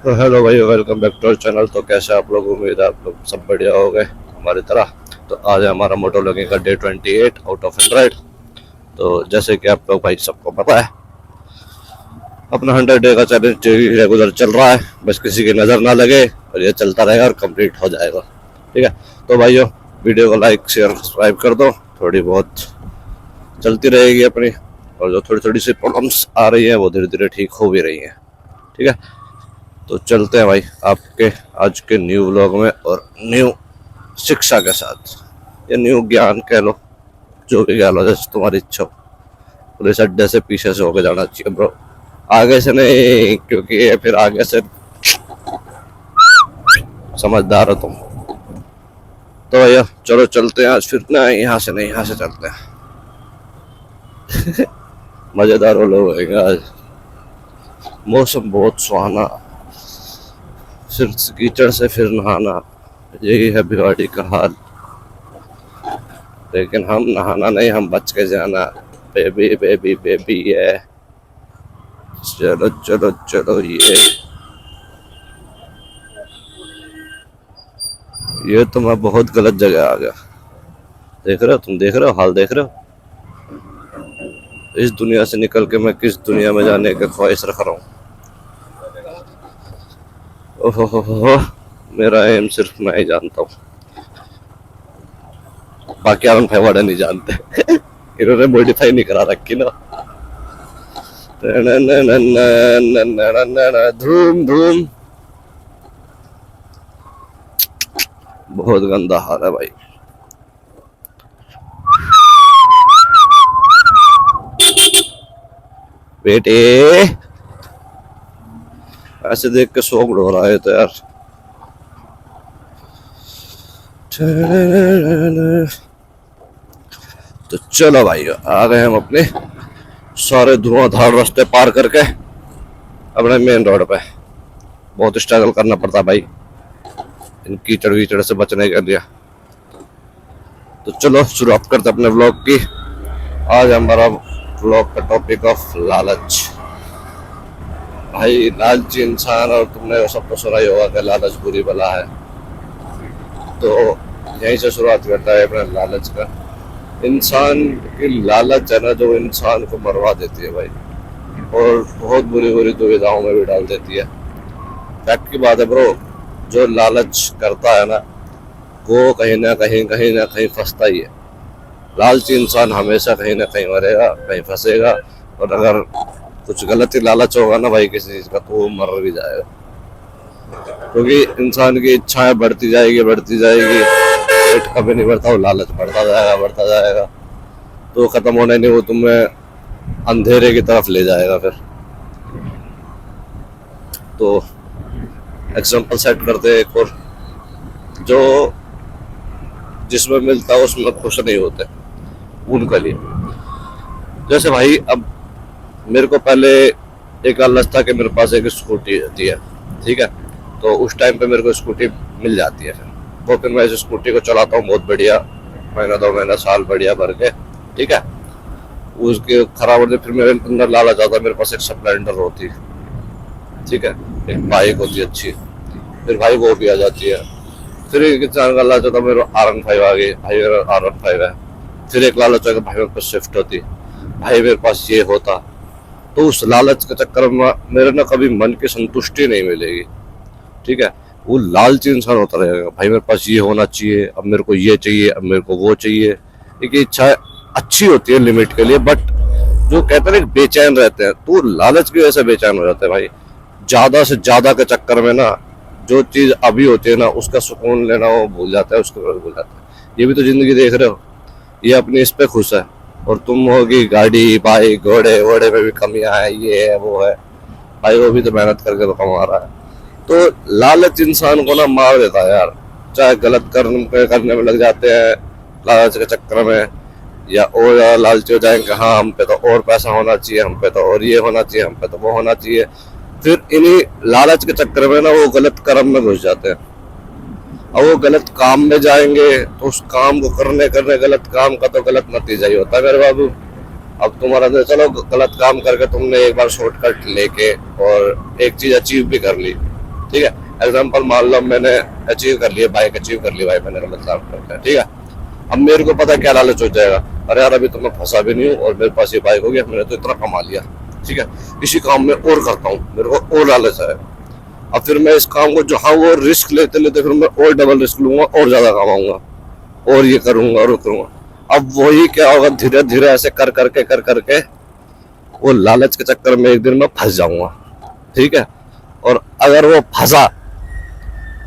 तो हेलो भाई, welcome back to our channel. तो कैसे आप लोग, उम्मीद है आप लोग सब बढ़िया हो गए हमारी तरह। तो आज है हमारा मोटो लॉगिंग का डे 28 आउट ऑफ 100। तो जैसे कि आप लोग भाई सबको पता है, अपना 100 डे का चैलेंज रेगुलर चल रहा है। बस किसी की नज़र ना लगे और ये चलता रहेगा और कंप्लीट हो जाएगा। ठीक है। तो भाइयों, वीडियो को लाइक शेयर सब्सक्राइब कर दो। थोड़ी बहुत चलती रहेगी अपनी, और जो थोड़ी थोड़ी सी प्रॉब्लम्स आ रही है वो धीरे धीरे ठीक हो भी रही हैं। ठीक है। तो चलते हैं भाई आपके आज के न्यू व्लॉग में, और न्यू शिक्षा के साथ, या न्यू ज्ञान कह लो, जो भी कह लो, जैसे तुम्हारी इच्छा हो। पुलिस अड्डे से पीछे से होके जाना चाहिए ब्रो, आगे से नहीं, क्योंकि ये फिर आगे से, समझदार हो तुम। तो भैया चलो चलते हैं आज, फिर ना यहाँ से नहीं, यहाँ से चलते हैं। मजेदार वो लोग होंगे आज। मौसम बहुत सुहाना, फिर कीचड़ से फिर नहाना, यही है भिवाड़ी का हाल। लेकिन हम नहाना नहीं, हम बच के जाना। बेबी बेबी बेबी है। चलो चलो चलो, ये तो मैं बहुत गलत जगह आ गया। देख रहे हो, तुम देख रहे हो, हाल देख रहे हो। इस दुनिया से निकल के मैं किस दुनिया में जाने का ख्वाहिश रख रहा हूँ। ओहो, मेरा एम सिर्फ मैं ही जानता हूँ, बाकी आरन भाई नहीं जानते। इन्होंने मॉडिफाई नहीं करा रखी ना। धूम धूम, बहुत गंदा हाल है भाई। बेटे, ऐसे देख के शौक उड़ रहा है तो यार। तो चलो भाई, आ गए हम अपने सारे धुआंधार रास्ते पार करके अपने मेन रोड पे। बहुत स्ट्रगल करना पड़ता भाई इन कीचड़ वीचड़ से बचने के लिए। तो चलो शुरुआत करते अपने व्लॉग की। आज हमारा व्लॉग का टॉपिक ऑफ लालच। भाई लालची इंसान, और तुमने सब तो सुना ही होगा कि लालच बुरी बला है। तो यहीं से शुरुआत करता है अपने लालच का। इंसान की लालच है ना, जो इंसान को मरवा देती है भाई, और बहुत बुरी बुरी दुविधाओं में भी डाल देती है। फैक्ट की बात है ब्रो, जो लालच करता है ना, वो कहीं ना कहीं फंसता ही है। लालची इंसान हमेशा कहीं ना कहीं मरेगा, कहीं फंसेगा। और अगर कुछ गलत ही लालच होगा ना भाई किसी चीज का, तो वो मर भी जाएगा। क्योंकि इंसान की इच्छाएं बढ़ती जाएगी, पेट कभी नहीं भरता, वो लालच बढ़ता जाएगा। तो खत्म होने नहीं, वो तुम्हें अंधेरे की तरफ ले जाएगा फिर। तो एग्जाम्पल सेट करते हैं एक और, जो जिसमें मिलता है उसमें खुश नहीं होते, उनके लिए। जैसे भाई, अब मेरे को पहले एक लालच था कि मेरे पास एक स्कूटी होती है। ठीक है। तो उस टाइम पे मेरे को स्कूटी मिल जाती है, फिर मैं इस स्कूटी को चलाता हूँ बहुत बढ़िया, महीना 2 महीना साल बढ़िया भर के। ठीक है। उसके खराब होने फिर मेरे अंदर लालच आता, मेरे पास एक स्प्लेंडर होती। ठीक है। एक बाइक होती है अच्छी, फिर भाई वो भी आ जाती है। फिर एक इंसान का लालच होता, मेरे R15 आ गई, भाई मेरा R15 है। फिर एक लालच होगा, भाई मेरे पास स्विफ्ट होती, भाई मेरे पास ये होता। तो उस लालच के चक्कर में मेरे ना कभी मन की संतुष्टि नहीं मिलेगी। ठीक है। वो लालची इंसान होता रहेगा, भाई मेरे पास ये होना चाहिए, अब मेरे को ये चाहिए, अब मेरे को वो चाहिए। एक इच्छा अच्छी होती है लिमिट के लिए, बट जो कहते हैं बेचैन रहते हैं, तो लालच की वजह से बेचैन हो जाते हैं भाई। ज्यादा से ज्यादा के चक्कर में ना, जो चीज अभी होती है ना, उसका सुकून लेना वो भूल जाता है, उसको भूल जाता है। ये भी तो जिंदगी देख रहे हो, ये अपनी इस पे खुश है, और तुम होगी गाड़ी बाइक घोड़े वोड़े में भी कमियां है, ये है वो है। भाई वो भी तो मेहनत करके तो कमा रहा है। तो लालच इंसान को ना मार देता है यार। चाहे गलत करने में लग जाते हैं लालच के चक्कर में, या और ज्यादा लालची हो जाएंगे, हाँ हम पे तो और पैसा होना चाहिए, हम पे तो और ये होना चाहिए, हम पे तो वो होना चाहिए। फिर इन्हीं लालच के चक्कर में ना वो गलत कर्म में घुस जाते हैं। अब वो गलत काम में जाएंगे तो उस काम को करने करने गलत काम का तो गलत नतीजा ही होता है मेरे बाबू। अब तुम्हारा तो चलो गलत काम करके तुमने एक बार शॉर्टकट लेके और एक चीज अचीव भी कर ली, ठीक है। एग्जाम्पल मान लो मैंने अचीव कर लिया, बाइक अचीव कर ली भाई मैंने गलत काम करके, ठीक है। अब मेरे को पता क्या लालच हो जाएगा, अरे यार अभी तो मैं फंसा भी नहीं हूँ और मेरे पास ये बाइक हो गया, मैंने तो इतना कमा लिया, ठीक है, इसी काम में और करता हूँ, मेरे को और लालच है। अब फिर मैं इस काम को जहाँ वो रिस्क लेते लेते फिर मैं और डबल रिस्क लूंगा और ज्यादा कमाऊंगा और ये करूंगा और वो करूंगा। अब वही क्या होगा, धीरे धीरे ऐसे कर करके वो लालच के चक्कर में एक दिन मैं फंस जाऊंगा, ठीक है। और अगर वो फंसा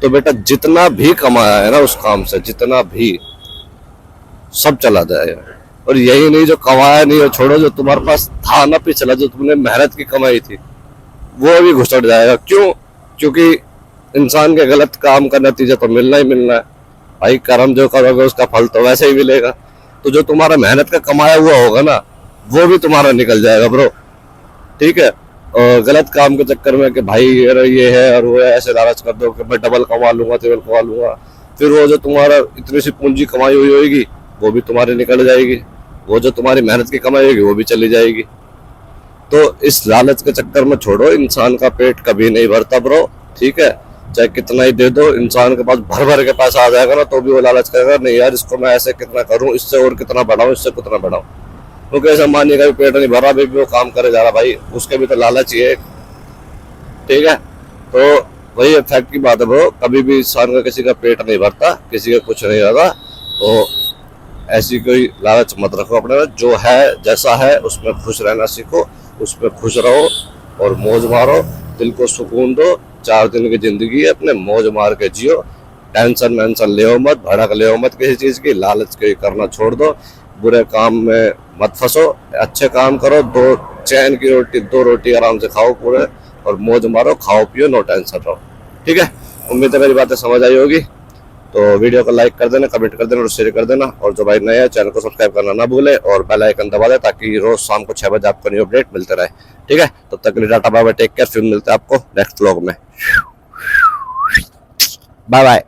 तो बेटा जितना भी कमाया है ना उस काम से, जितना भी, सब चला जाएगा। और यही नहीं जो कमाया नहीं हो छोड़ो, जो तुम्हारे पास था ना पिछला, जो तुमने मेहनत की कमाई थी, वो भी घुसट जाएगा। क्यों? क्योंकि इंसान के गलत काम का नतीजा तो मिलना ही मिलना है भाई। कर्म जो करोगे उसका फल तो वैसे ही मिलेगा। तो जो तुम्हारा मेहनत का कमाया हुआ होगा ना वो भी तुम्हारा निकल जाएगा ब्रो, ठीक है। और गलत काम के चक्कर में कि भाई ये है और वो है, ऐसे लालच कर दो कि मैं डबल कमा लूंगा, ट्रिपल कमा लूंगा, फिर वो जो तुम्हारा इतनी सी पूंजी कमाई हुई होगी वो भी तुम्हारी निकल जाएगी, वो जो तुम्हारी मेहनत की कमाई होगी वो भी चली जाएगी। तो इस लालच के चक्कर में छोड़ो, इंसान का पेट कभी नहीं भरता ब्रो, ठीक है। चाहे कितना ही दे दो, इंसान के पास भर भर के पैसा आ जाएगा ना तो भी वो लालच करेगा, नहीं यार इसको मैं ऐसे कितना करूं, इससे और कितना बढ़ाऊं, इससे कितना बढ़ाऊं। क्योंकि ऐसा मानिए का भी पेट नहीं भरा, अभी भी वो काम करे जा रहा भाई, उसके भी तो लालच ही है, ठीक है। तो वही फैक्ट की बात है ब्रो, कभी भी इंसान का किसी का पेट नहीं भरता, किसी का कुछ नहीं होता। तो ऐसी कोई लालच मत रखो अपने में, जो है जैसा है उसमें खुश रहना सीखो, उसमें खुश रहो और मौज मारो, दिल को सुकून दो। 4 दिन की जिंदगी है, अपने मौज मार के जियो, टेंशन वेंशन ले मत, भड़क ले मत किसी चीज की, लालच के करना छोड़ दो, बुरे काम में मत फंसो, अच्छे काम करो, 2 चैन की रोटी 2 रोटी आराम से खाओ पूरे, और मौज मारो, खाओ पियो, नो टेंशन रहो, ठीक है। उम्मीद है मेरी बातें समझ आई होगी। तो वीडियो को लाइक कर देना, कमेंट कर देना और शेयर कर देना, और जो भाई नए हैं चैनल को सब्सक्राइब करना ना भूले और बेल आइकन दबा दे ताकि रोज शाम को 6 बजे आपको न्यू अपडेट मिलते रहे, ठीक है। तब तक के लिए ta-ta bye bye, take care, फिर मिलते हैं आपको नेक्स्ट व्लॉग में, बाय बाय।